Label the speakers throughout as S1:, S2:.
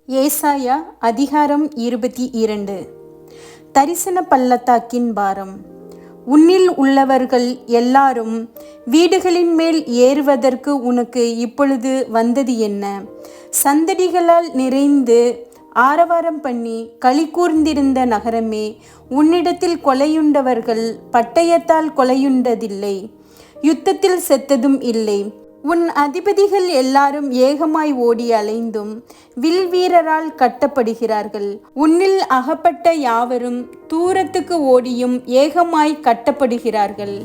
S1: ஏசாயா அதிகாரம் 22. தரிசன பள்ளத்தாக்கின் பாரம். உன்னில் உள்ளவர்கள் எல்லாரும் வீடுகளின் மேல் ஏறுவதற்கு உனக்கு இப்பொழுது வந்தது என்ன? சந்தடிகளால் நிறைந்து ஆரவாரம் பண்ணி களி கூர்ந்திருந்த நகரமே, உன்னிடத்தில் கொலையுண்டவர்கள் பட்டயத்தால் கொலையுண்டதில்லை, யுத்தத்தில் செத்ததும் இல்லை. உன் அதிபதிகள் எல்லாரும் ஏகமாய் ஓடி அலைந்தும் வில் வீரரால் கட்டப்படுகிறார்கள். உன்னில் அகப்பட்ட யாவரும் தூரத்துக்கு ஓடியும் ஏகமாய் கட்டப்படுகிறார்கள்.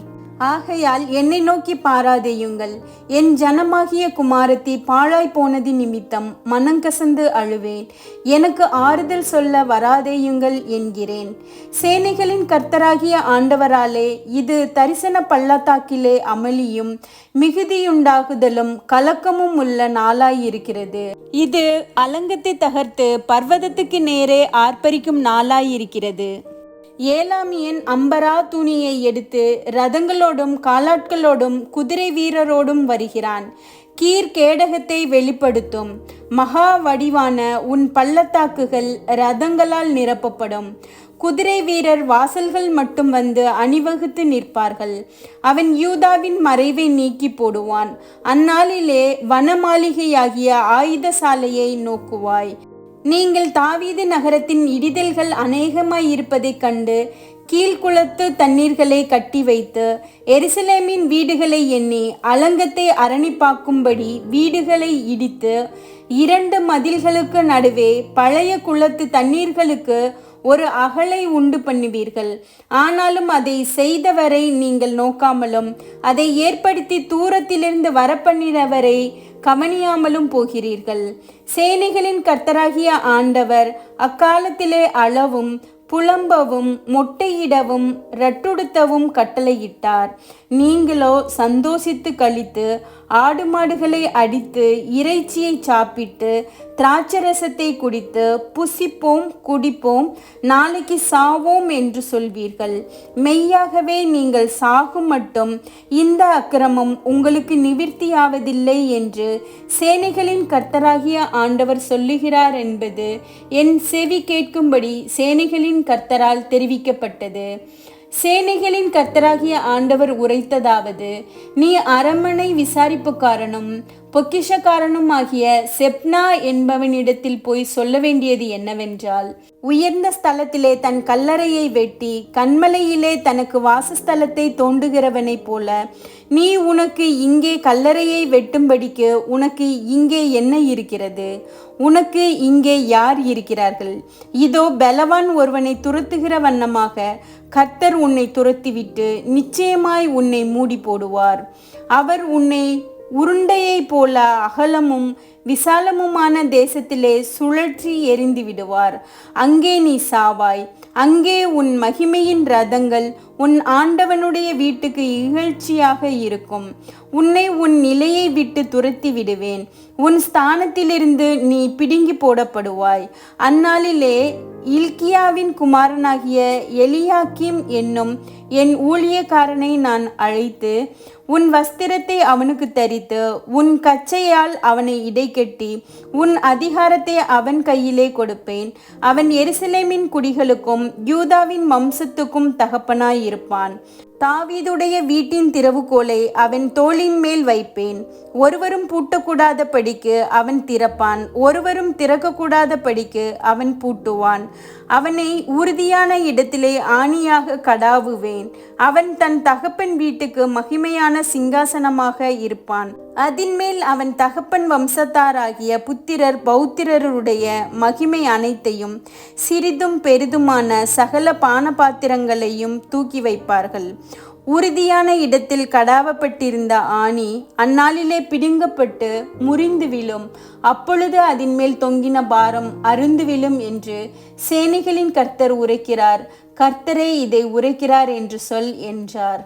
S1: ஆகையால் என்னை நோக்கி பாராதேயுங்கள். என் ஜனமாகிய குமாரத்தி பாழாய் போனது நிமித்தம் மனங்கசந்து அழுவேன். எனக்கு ஆறுதல் சொல்ல வராதேயுங்கள் என்கிறேன். சேனைகளின் கர்த்தராகிய ஆண்டவராலே இது தரிசன பள்ளத்தாக்கிலே அமளியும் மிகுதியுண்டாகுதலும் கலக்கமும் உள்ள நாளாயிருக்கிறது. இது அலங்கத்தை தகர்த்து பர்வதத்துக்கு நேரே ஆர்ப்பரிக்கும் நாளாயிருக்கிறது. ஏலாமியன் அம்பரா துணியை எடுத்து இரதங்களோடும் காலாட்களோடும் குதிரை வீரரோடும் வருகிறான். கீர் கேடகத்தை வெளிப்படுத்தும். மகா வடிவான உன் பள்ளத்தாக்குகள் இரதங்களால் நிரப்பப்படும். குதிரை வீரர் வாசல்கள் மட்டும் வந்து அணிவகுத்து நிற்பார்கள். அவன் யூதாவின் மறைவை நீக்கி போடுவான். அந்நாளிலே வனமாளிகையாகிய ஆயுத சாலையை நோக்குவாய். நீங்கள் தாவீது நகரத்தின் இடிதல்கள் அநேகமாய் இருப்பதைக் கண்டு கீழ்குளத்து தண்ணீர்களை கட்டி வைத்து எருசலேமின் வீடுகளை எண்ணி அலங்கத்தை அரணிப்பாக்கும்படி வீடுகளை இடித்து 2 மதில்களுக்கு நடுவே பழைய குளத்து தண்ணீர்களுக்கு ஒரு அகலை உண்டு பண்ணுவீர்கள். ஆனாலும் அதை செய்தவரை நீங்கள் நோக்காமலும் அதை ஏற்படுத்தி தூரத்திலிருந்து வரப்பண்ணினவரை கவனியாமலும் போகிறீர்கள். சேனைகளின் கர்த்தராகிய ஆண்டவர் அக்காலத்திலே அளவும் புலம்பவும் மொட்டையிடவும் ரட்டுடுத்தவும் கட்டளையிட்டார். நீங்களோ சந்தோஷித்து கழித்து ஆடு மாடுகளை அடித்து இறைச்சியை சாப்பிட்டு திராட்சரசத்தை குடித்து புசிப்போம் குடிப்போம், நாளைக்கு சாவோம் என்று சொல்வீர்கள். மெய்யாகவே நீங்கள் சாகும் மட்டும் இந்த அக்கிரமம் உங்களுக்கு நிவிர்த்தியாவதில்லை என்று சேனைகளின் கர்த்தராகிய ஆண்டவர் சொல்லுகிறார் என்பது என் செவி கேட்கும்படி சேனைகளின் கர்த்தரால் தெரிவிக்கப்பட்டது. சேனைகளின் கர்த்தராகிய ஆண்டவர் உரைத்ததாவது: நீ அரண்மனை விசாரிப்புக்காரனும் பொக்கிஷக்காரனும் ஆகிய செப்னா என்பவனிடத்தில் போய் சொல்ல வேண்டியது என்னவென்றால், உயர்ந்த ஸ்தலத்திலே தன் கல்லறையை வெட்டி கன்மலையிலே தனக்கு வாசஸ்தலத்தை தோண்டுகிறவனைப் போல நீ உனக்கு இங்கே கல்லறையை வெட்டும்படிக்கு உனக்கு இங்கே என்ன இருக்கிறது? உனக்கு இங்கே யார் இருக்கிறார்கள்? இதோ பலவான் ஒருவனை துரத்துகிற வண்ணமாக கர்த்தர் உன்னை துரத்திவிட்டு நிச்சயமாய் உன்னை மூடி போடுவார். அவர் உன்னை உருண்டையை போல அகலமும் விசாலமுமான தேசத்திலே சுழற்றி எறிந்து விடுவார். அங்கே நீ சாவாய். அங்கே உன் மகிமையின் ரதங்கள் உன் ஆண்டவனுடைய வீட்டுக்கு இகழ்ச்சியாக இருக்கும். உன்னை உன் நிலையை விட்டு துரத்தி விடுவேன். உன் ஸ்தானத்திலிருந்து நீ பிடுங்கி போடப்படுவாய். அந்நாளிலே இல்கியாவின் குமாரனாகிய எலியாக்கிம் என்னும் என் ஊழியக்காரனை நான் அழைத்து உன் வஸ்திரத்தை அவனுக்கு தரித்து உன் கச்சையால் அவனை இடைக்கட்டி உன் அதிகாரத்தை அவன் கையிலே கொடுப்பேன். அவன் எருசலேமின் குடிகளுக்கும் யூதாவின் வம்சத்துக்கும் தகப்பனாய் இருப்பான். தாவீதுடைய வீட்டின் திறவுகோலை அவன் தோளின் மேல் வைப்பேன். ஒருவரும் பூட்டக்கூடாத படிக்கு அவன் திறப்பான், ஒருவரும் திறக்கக்கூடாத படிக்கு அவன் பூட்டுவான். அவனை உறுதியான இடத்திலே ஆணியாக கடாவுவேன். அவன் தன் தகப்பன் வீட்டுக்கு மகிமையான சிங்காசனமாக இருப்பான். அதின்மேல் அவன் தகப்பன் வம்சத்தாராகிய புத்திரர் பௌத்திரருடைய மகிமை அனைத்தையும் சிறிதும் பெரிதுமான சகல பானபாத்திரங்களையும் தூக்கி வைப்பார்கள். உறுதியான இடத்தில் கடாவப்பட்டிருந்த ஆணி அந்நாளிலே பிடுங்கப்பட்டு முறிந்து விழும். அப்பொழுது அதன் மேல் தொங்கின பாரம் அருந்து விழும் என்று சேனைகளின் கர்த்தர் உரைக்கிறார். கர்த்தரே இதை உரைக்கிறார் என்று சொல் என்றார்.